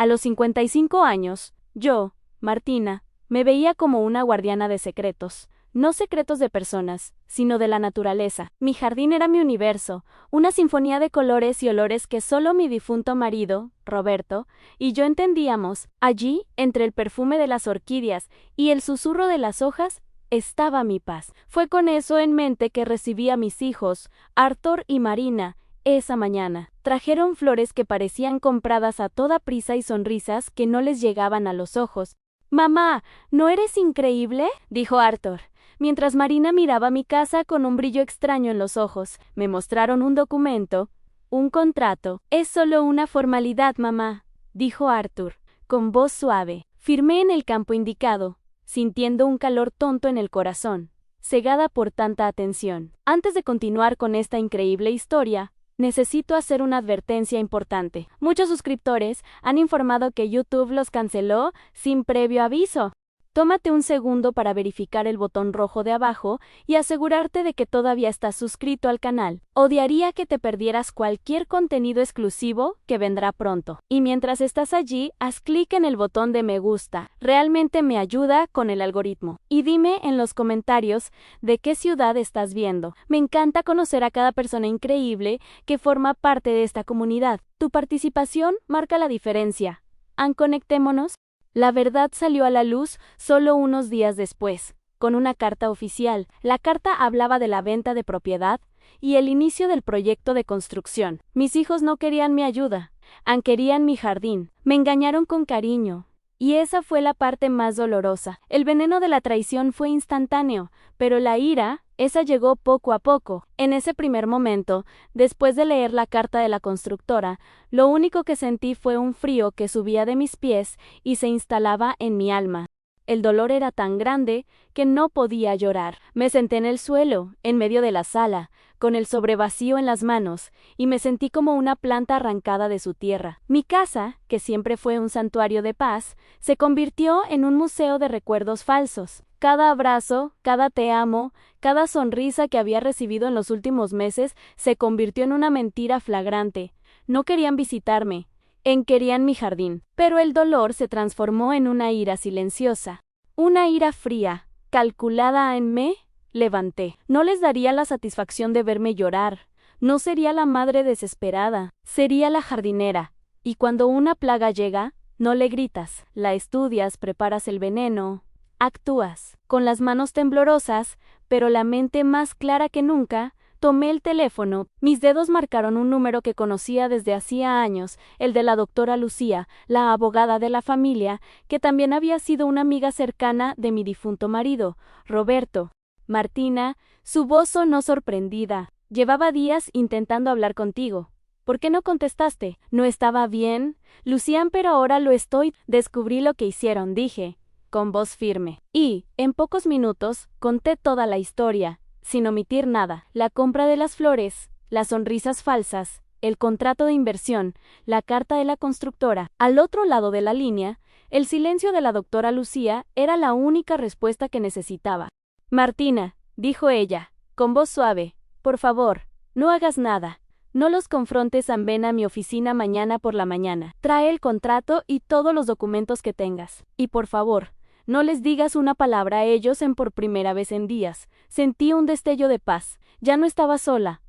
A los 55 años, yo, Martina, me veía como una guardiana de secretos. No secretos de personas, sino de la naturaleza. Mi jardín era mi universo, una sinfonía de colores y olores que solo mi difunto marido, Roberto, y yo entendíamos. Allí, entre el perfume de las orquídeas y el susurro de las hojas, estaba mi paz. Fue con eso en mente que recibí a mis hijos, Arthur y Marina, esa mañana. Trajeron flores que parecían compradas a toda prisa y sonrisas que no les llegaban a los ojos. «Mamá, ¿no eres increíble?», dijo Arthur, mientras Marina miraba mi casa con un brillo extraño en los ojos. Me mostraron un documento, un contrato. «Es solo una formalidad, mamá», dijo Arthur, con voz suave. Firmé en el campo indicado, sintiendo un calor tonto en el corazón, cegada por tanta atención. Antes de continuar con esta increíble historia, necesito hacer una advertencia importante. Muchos suscriptores han informado que YouTube los canceló sin previo aviso. Tómate un segundo para verificar el botón rojo de abajo y asegurarte de que todavía estás suscrito al canal. Odiaría que te perdieras cualquier contenido exclusivo que vendrá pronto. Y mientras estás allí, haz clic en el botón de me gusta. Realmente me ayuda con el algoritmo. Y dime en los comentarios de qué ciudad estás viendo. Me encanta conocer a cada persona increíble que forma parte de esta comunidad. Tu participación marca la diferencia. Conectémonos. La verdad salió a la luz solo unos días después, con una carta oficial. La carta hablaba de la venta de propiedad y el inicio del proyecto de construcción. Mis hijos no querían mi ayuda, querían mi jardín. Me engañaron con cariño. Y esa fue la parte más dolorosa. El veneno de la traición fue instantáneo, pero la ira, esa llegó poco a poco. En ese primer momento, después de leer la carta de la constructora, lo único que sentí fue un frío que subía de mis pies y se instalaba en mi alma. El dolor era tan grande que no podía llorar. Me senté en el suelo, en medio de la sala, con el sobrevacío en las manos, y me sentí como una planta arrancada de su tierra. Mi casa, que siempre fue un santuario de paz, se convirtió en un museo de recuerdos falsos. Cada abrazo, cada te amo, cada sonrisa que había recibido en los últimos meses se convirtió en una mentira flagrante. No querían visitarme. Querían mi jardín. Pero el dolor se transformó en una ira silenciosa. Una ira fría, calculada en me levanté. No les daría la satisfacción de verme llorar. No sería la madre desesperada. Sería la jardinera. Y cuando una plaga llega, no le gritas. La estudias, preparas el veneno. Actúas. Con las manos temblorosas, pero la mente más clara que nunca, tomé el teléfono. Mis dedos marcaron un número que conocía desde hacía años, el de la doctora Lucía, la abogada de la familia, que también había sido una amiga cercana de mi difunto marido, Roberto. Martina, su voz sonó sorprendida. Llevaba días intentando hablar contigo. ¿Por qué no contestaste? ¿No estaba bien? Lucía, pero ahora lo estoy. Descubrí lo que hicieron, dije, con voz firme. Y, en pocos minutos, conté toda la historia, sin omitir nada. La compra de las flores, las sonrisas falsas, el contrato de inversión, la carta de la constructora. Al otro lado de la línea, el silencio de la doctora Lucía era la única respuesta que necesitaba. Martina, dijo ella, con voz suave, por favor, no hagas nada. No los confrontes. Ven a mi oficina mañana por la mañana. Trae el contrato y todos los documentos que tengas. Y por favor, no les digas una palabra a ellos por primera vez en días. Sentí un destello de paz. Ya no estaba sola.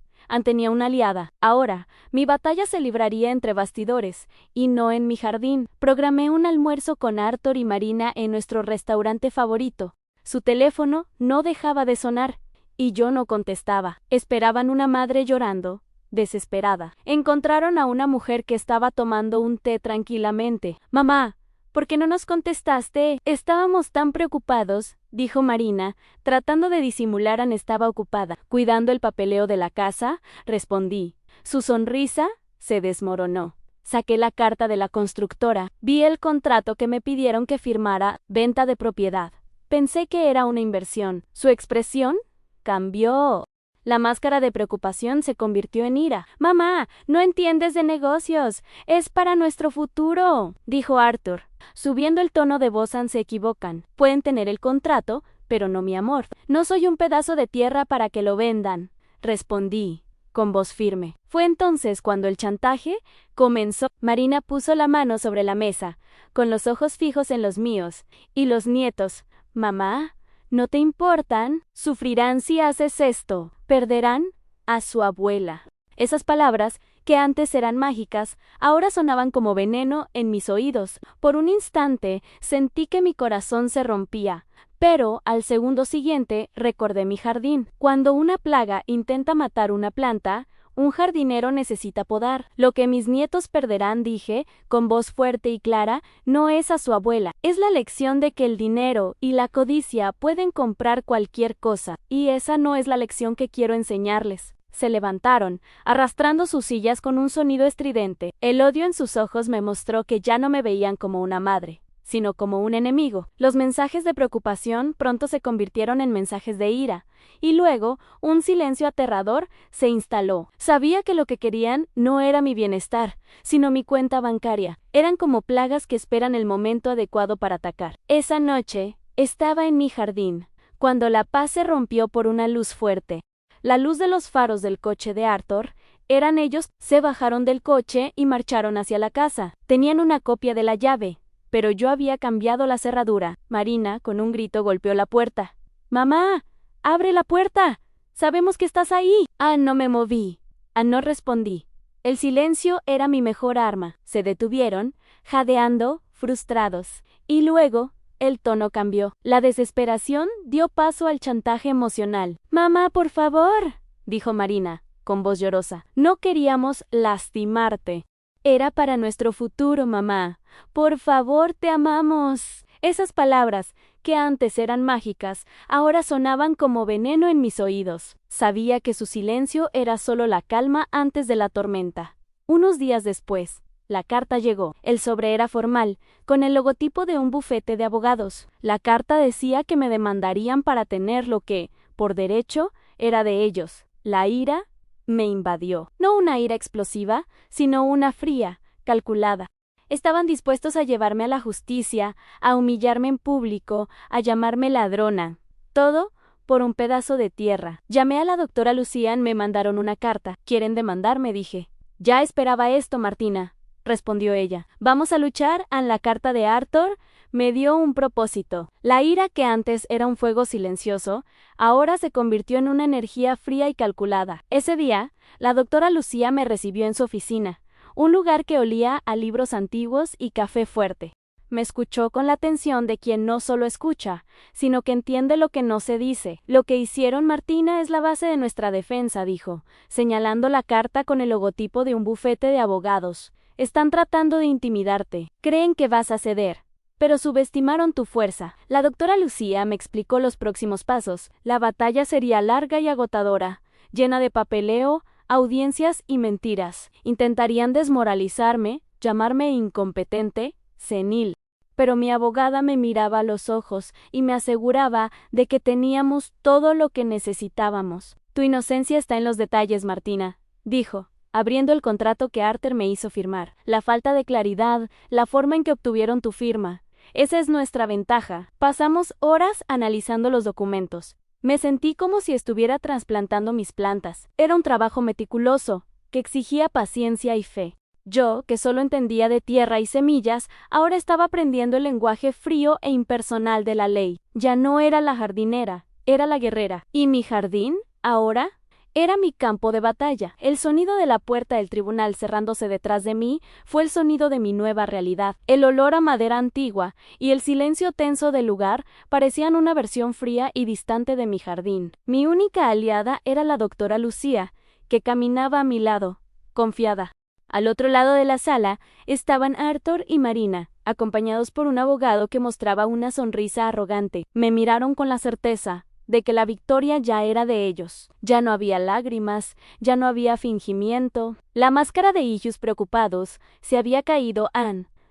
Tenía una aliada. Ahora, mi batalla se libraría entre bastidores, y no en mi jardín. Programé un almuerzo con Arthur y Marina en nuestro restaurante favorito. Su teléfono no dejaba de sonar, y yo no contestaba. Esperaban una madre llorando, desesperada. Encontraron a una mujer que estaba tomando un té tranquilamente. «Mamá, ¿por qué no nos contestaste? Estábamos tan preocupados», dijo Marina, tratando de disimular. Estaba ocupada. «¿Cuidando el papeleo de la casa?», respondí. Su sonrisa se desmoronó. Saqué la carta de la constructora. Vi el contrato que me pidieron que firmara. Venta de propiedad. Pensé que era una inversión. Su expresión cambió. La máscara de preocupación se convirtió en ira. «Mamá, no entiendes de negocios. Es para nuestro futuro», dijo Arthur, subiendo el tono de voz. «Se equivocan. Pueden tener el contrato, pero no mi amor. No soy un pedazo de tierra para que lo vendan», respondí, con voz firme. Fue entonces cuando el chantaje comenzó. Marina puso la mano sobre la mesa, con los ojos fijos en los míos, y los nietos. Mamá, ¿no te importan? Sufrirán si haces esto. Perderán a su abuela. Esas palabras, que antes eran mágicas, ahora sonaban como veneno en mis oídos. Por un instante sentí que mi corazón se rompía, pero al segundo siguiente recordé mi jardín. Cuando una plaga intenta matar una planta, un jardinero necesita podar. Lo que mis nietos perderán, dije, con voz fuerte y clara, no es a su abuela. Es la lección de que el dinero y la codicia pueden comprar cualquier cosa, y esa no es la lección que quiero enseñarles. Se levantaron, arrastrando sus sillas con un sonido estridente. El odio en sus ojos me mostró que ya no me veían como una madre, sino como un enemigo. Los mensajes de preocupación pronto se convirtieron en mensajes de ira, y luego un silencio aterrador se instaló. Sabía que lo que querían no era mi bienestar, sino mi cuenta bancaria. Eran como plagas que esperan el momento adecuado para atacar. Esa noche estaba en mi jardín, cuando la paz se rompió por una luz fuerte. La luz de los faros del coche de Arthur. Eran ellos. Se bajaron del coche y marcharon hacia la casa. Tenían una copia de la llave, pero yo había cambiado la cerradura. Marina, con un grito, golpeó la puerta. ¡Mamá! ¡Abre la puerta! ¡Sabemos que estás ahí! No me moví. No respondí. El silencio era mi mejor arma. Se detuvieron, jadeando, frustrados. Y luego el tono cambió. La desesperación dio paso al chantaje emocional. «Mamá, por favor», dijo Marina, con voz llorosa. «No queríamos lastimarte. Era para nuestro futuro, mamá. Por favor, te amamos». Esas palabras, que antes eran mágicas, ahora sonaban como veneno en mis oídos. Sabía que su silencio era solo la calma antes de la tormenta. Unos días después, la carta llegó. El sobre era formal, con el logotipo de un bufete de abogados. La carta decía que me demandarían para tener lo que, por derecho, era de ellos. La ira me invadió. No una ira explosiva, sino una fría, calculada. Estaban dispuestos a llevarme a la justicia, a humillarme en público, a llamarme ladrona. Todo por un pedazo de tierra. Llamé a la doctora Lucía, me mandaron una carta. ¿Quieren demandarme?, dije. Ya esperaba esto, Martina, respondió ella. Vamos a luchar. La carta de Arthur me dio un propósito. La ira, que antes era un fuego silencioso, ahora se convirtió en una energía fría y calculada. Ese día, la doctora Lucía me recibió en su oficina, un lugar que olía a libros antiguos y café fuerte. Me escuchó con la atención de quien no solo escucha, sino que entiende lo que no se dice. Lo que hicieron, Martina, es la base de nuestra defensa, dijo, señalando la carta con el logotipo de un bufete de abogados. Están tratando de intimidarte. Creen que vas a ceder, pero subestimaron tu fuerza. La doctora Lucía me explicó los próximos pasos. La batalla sería larga y agotadora, llena de papeleo, audiencias y mentiras. Intentarían desmoralizarme, llamarme incompetente, senil. Pero mi abogada me miraba a los ojos y me aseguraba de que teníamos todo lo que necesitábamos. Tu inocencia está en los detalles, Martina, dijo, abriendo el contrato que Arthur me hizo firmar. La falta de claridad, la forma en que obtuvieron tu firma. Esa es nuestra ventaja. Pasamos horas analizando los documentos. Me sentí como si estuviera trasplantando mis plantas. Era un trabajo meticuloso, que exigía paciencia y fe. Yo, que solo entendía de tierra y semillas, ahora estaba aprendiendo el lenguaje frío e impersonal de la ley. Ya no era la jardinera, era la guerrera. ¿Y mi jardín, ahora? Era mi campo de batalla. El sonido de la puerta del tribunal cerrándose detrás de mí fue el sonido de mi nueva realidad. El olor a madera antigua y el silencio tenso del lugar parecían una versión fría y distante de mi jardín. Mi única aliada era la doctora Lucía, que caminaba a mi lado, confiada. Al otro lado de la sala estaban Arthur y Marina, acompañados por un abogado que mostraba una sonrisa arrogante. Me miraron con la certeza de que la victoria ya era de ellos. Ya no había lágrimas, ya no había fingimiento. La máscara de ellos preocupados se había caído.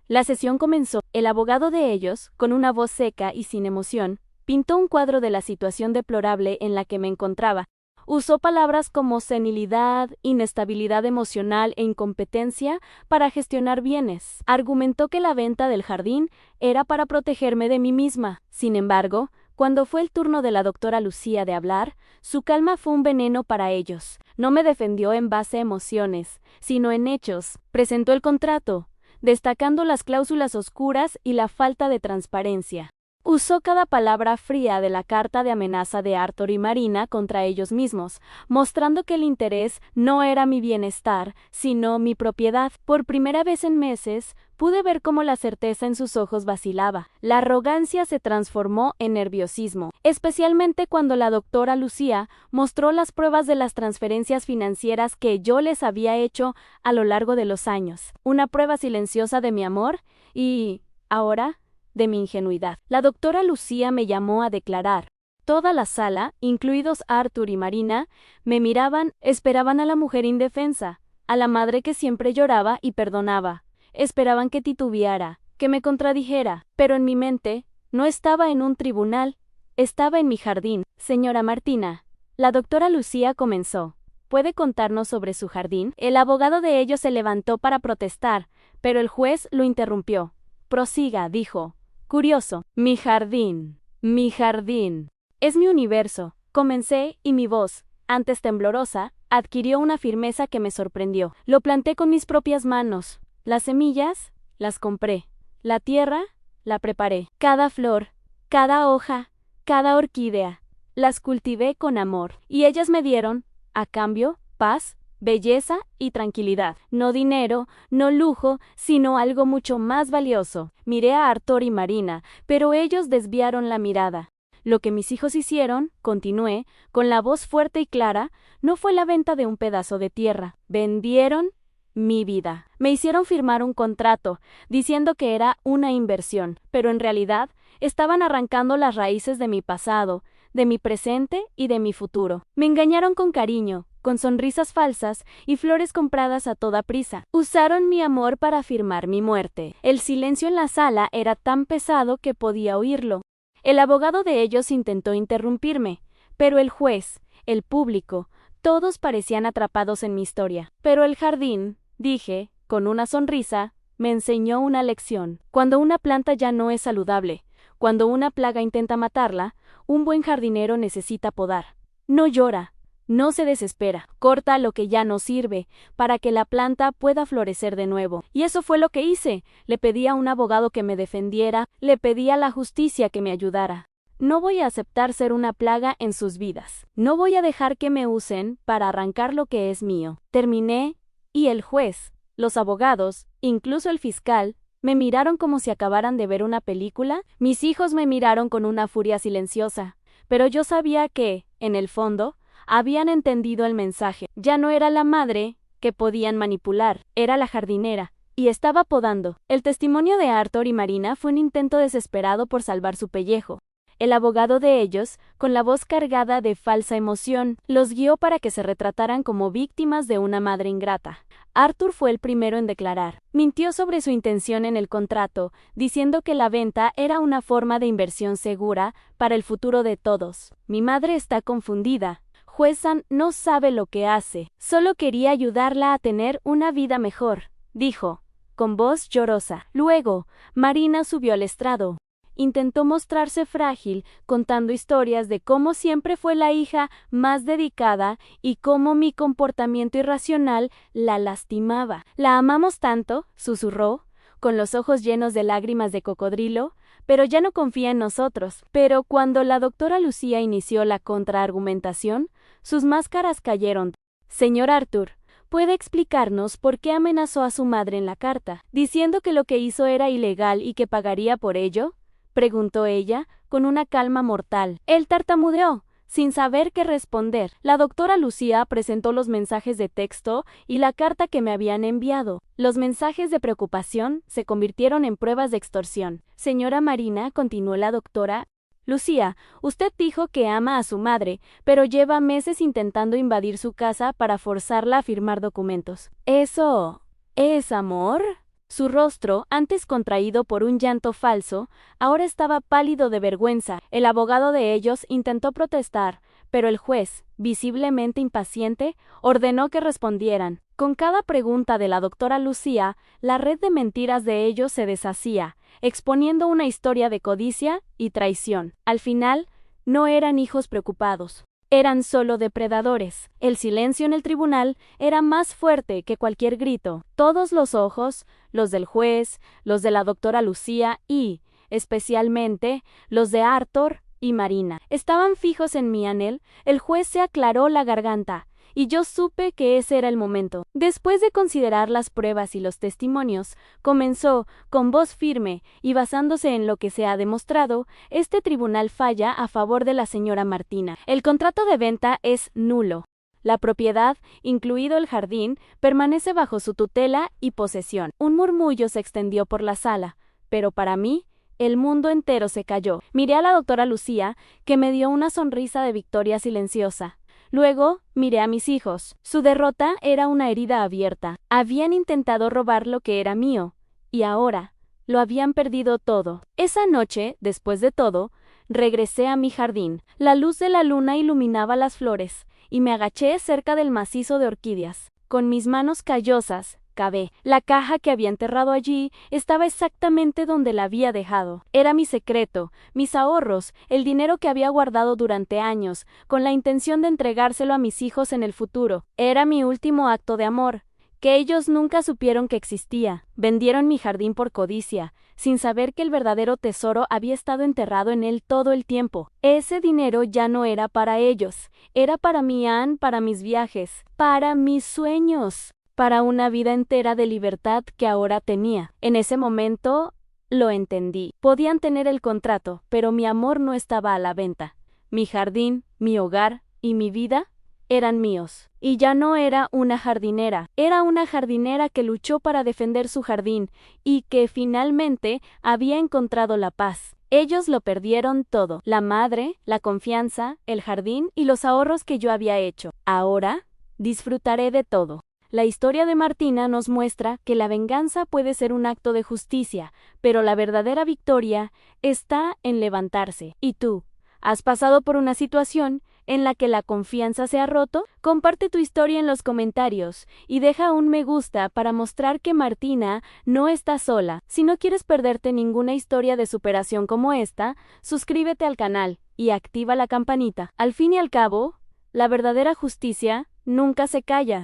La sesión comenzó. El abogado de ellos, con una voz seca y sin emoción, pintó un cuadro de la situación deplorable en la que me encontraba. Usó palabras como senilidad, inestabilidad emocional e incompetencia para gestionar bienes. Argumentó que la venta del jardín era para protegerme de mí misma. Sin embargo, cuando fue el turno de la doctora Lucía de hablar, su calma fue un veneno para ellos. No me defendió en base a emociones, sino en hechos. Presentó el contrato, destacando las cláusulas oscuras y la falta de transparencia. Usó cada palabra fría de la carta de amenaza de Arthur y Marina contra ellos mismos, mostrando que el interés no era mi bienestar, sino mi propiedad. Por primera vez en meses, pude ver cómo la certeza en sus ojos vacilaba. La arrogancia se transformó en nerviosismo, especialmente cuando la doctora Lucía mostró las pruebas de las transferencias financieras que yo les había hecho a lo largo de los años. Una prueba silenciosa de mi amor y, ahora, de mi ingenuidad. La doctora Lucía me llamó a declarar. Toda la sala, incluidos Arthur y Marina, me miraban, esperaban a la mujer indefensa, a la madre que siempre lloraba y perdonaba. Esperaban que titubeara, que me contradijera, pero en mi mente no estaba en un tribunal, estaba en mi jardín. Señora Martina, la doctora Lucía comenzó. ¿Puede contarnos sobre su jardín? El abogado de ellos se levantó para protestar, pero el juez lo interrumpió. Prosiga, dijo. Curioso. Mi jardín. Mi jardín. Es mi universo. Comencé, y mi voz, antes temblorosa, adquirió una firmeza que me sorprendió. Lo planté con mis propias manos. Las semillas, las compré. La tierra, la preparé. Cada flor, cada hoja, cada orquídea, las cultivé con amor. Y ellas me dieron, a cambio, paz, belleza y tranquilidad. No dinero, no lujo, sino algo mucho más valioso. Miré a Arthur y Marina, pero ellos desviaron la mirada. Lo que mis hijos hicieron, continué, con la voz fuerte y clara, no fue la venta de un pedazo de tierra. Vendieron mi vida. Me hicieron firmar un contrato, diciendo que era una inversión, pero en realidad estaban arrancando las raíces de mi pasado, de mi presente y de mi futuro. Me engañaron con cariño, con sonrisas falsas y flores compradas a toda prisa. Usaron mi amor para firmar mi muerte. El silencio en la sala era tan pesado que podía oírlo. El abogado de ellos intentó interrumpirme, pero el juez, el público, todos parecían atrapados en mi historia. Pero el jardín, dije, con una sonrisa, me enseñó una lección. Cuando una planta ya no es saludable, cuando una plaga intenta matarla, un buen jardinero necesita podar. No llora, no se desespera, corta lo que ya no sirve, para que la planta pueda florecer de nuevo. Y eso fue lo que hice. Le pedí a un abogado que me defendiera, le pedí a la justicia que me ayudara. No voy a aceptar ser una plaga en sus vidas. No voy a dejar que me usen para arrancar lo que es mío. Terminé, y el juez, los abogados, incluso el fiscal, me miraron como si acabaran de ver una película. Mis hijos me miraron con una furia silenciosa, pero yo sabía que, en el fondo, habían entendido el mensaje. Ya no era la madre que podían manipular, era la jardinera, y estaba podando. El testimonio de Arthur y Marina fue un intento desesperado por salvar su pellejo. El abogado de ellos, con la voz cargada de falsa emoción, los guió para que se retrataran como víctimas de una madre ingrata. Arthur fue el primero en declarar. Mintió sobre su intención en el contrato, diciendo que la venta era una forma de inversión segura para el futuro de todos. Mi madre está confundida. Juezan no sabe lo que hace. Solo quería ayudarla a tener una vida mejor, dijo, con voz llorosa. Luego, Marina subió al estrado. Intentó mostrarse frágil, contando historias de cómo siempre fue la hija más dedicada y cómo mi comportamiento irracional la lastimaba. La amamos tanto, susurró, con los ojos llenos de lágrimas de cocodrilo, pero ya no confía en nosotros. Pero cuando la doctora Lucía inició la contraargumentación, sus máscaras cayeron. Señor Arthur, ¿puede explicarnos por qué amenazó a su madre en la carta, diciendo que lo que hizo era ilegal y que pagaría por ello? Preguntó ella, con una calma mortal. Él tartamudeó, sin saber qué responder. La doctora Lucía presentó los mensajes de texto y la carta que me habían enviado. Los mensajes de preocupación se convirtieron en pruebas de extorsión. Señora Marina, continuó la doctora, Lucía, usted dijo que ama a su madre, pero lleva meses intentando invadir su casa para forzarla a firmar documentos. ¿Eso es amor? Su rostro, antes contraído por un llanto falso, ahora estaba pálido de vergüenza. El abogado de ellos intentó protestar, pero el juez, visiblemente impaciente, ordenó que respondieran. Con cada pregunta de la doctora Lucía, la red de mentiras de ellos se deshacía, exponiendo una historia de codicia y traición. Al final, no eran hijos preocupados. eran solo depredadores. El silencio en el tribunal era más fuerte que cualquier grito. Todos los ojos, los del juez, los de la doctora Lucía y, especialmente, los de Arthur y Marina, estaban fijos en mí. Anel, el juez se aclaró la garganta, y yo supe que ese era el momento. Después de considerar las pruebas y los testimonios, comenzó, con voz firme, y basándose en lo que se ha demostrado, este tribunal falla a favor de la señora Martina. El contrato de venta es nulo. La propiedad, incluido el jardín, permanece bajo su tutela y posesión. Un murmullo se extendió por la sala, pero para mí, el mundo entero se calló. Miré a la doctora Lucía, que me dio una sonrisa de victoria silenciosa. Luego, miré a mis hijos. Su derrota era una herida abierta. Habían intentado robar lo que era mío, y ahora, lo habían perdido todo. Esa noche, después de todo, regresé a mi jardín. La luz de la luna iluminaba las flores, y me agaché cerca del macizo de orquídeas. Con mis manos callosas, cavé. La caja que había enterrado allí estaba exactamente donde la había dejado. Era mi secreto, mis ahorros, el dinero que había guardado durante años, con la intención de entregárselo a mis hijos en el futuro. Era mi último acto de amor, que ellos nunca supieron que existía. Vendieron mi jardín por codicia, sin saber que el verdadero tesoro había estado enterrado en él todo el tiempo. Ese dinero ya no era para ellos, era para mí, Anne, para mis viajes, para mis sueños, para una vida entera de libertad que ahora tenía. En ese momento, lo entendí. Podían tener el contrato, pero mi amor no estaba a la venta. Mi jardín, mi hogar y mi vida eran míos. Y ya no era una jardinera que luchó para defender su jardín y que finalmente había encontrado la paz. Ellos lo perdieron todo: la madre, la confianza, el jardín y los ahorros que yo había hecho. Ahora, disfrutaré de todo. La historia de Martina nos muestra que la venganza puede ser un acto de justicia, pero la verdadera victoria está en levantarse. ¿Y tú? ¿Has pasado por una situación en la que la confianza se ha roto? Comparte tu historia en los comentarios y deja un me gusta para mostrar que Martina no está sola. Si no quieres perderte ninguna historia de superación como esta, suscríbete al canal y activa la campanita. Al fin y al cabo, la verdadera justicia nunca se calla.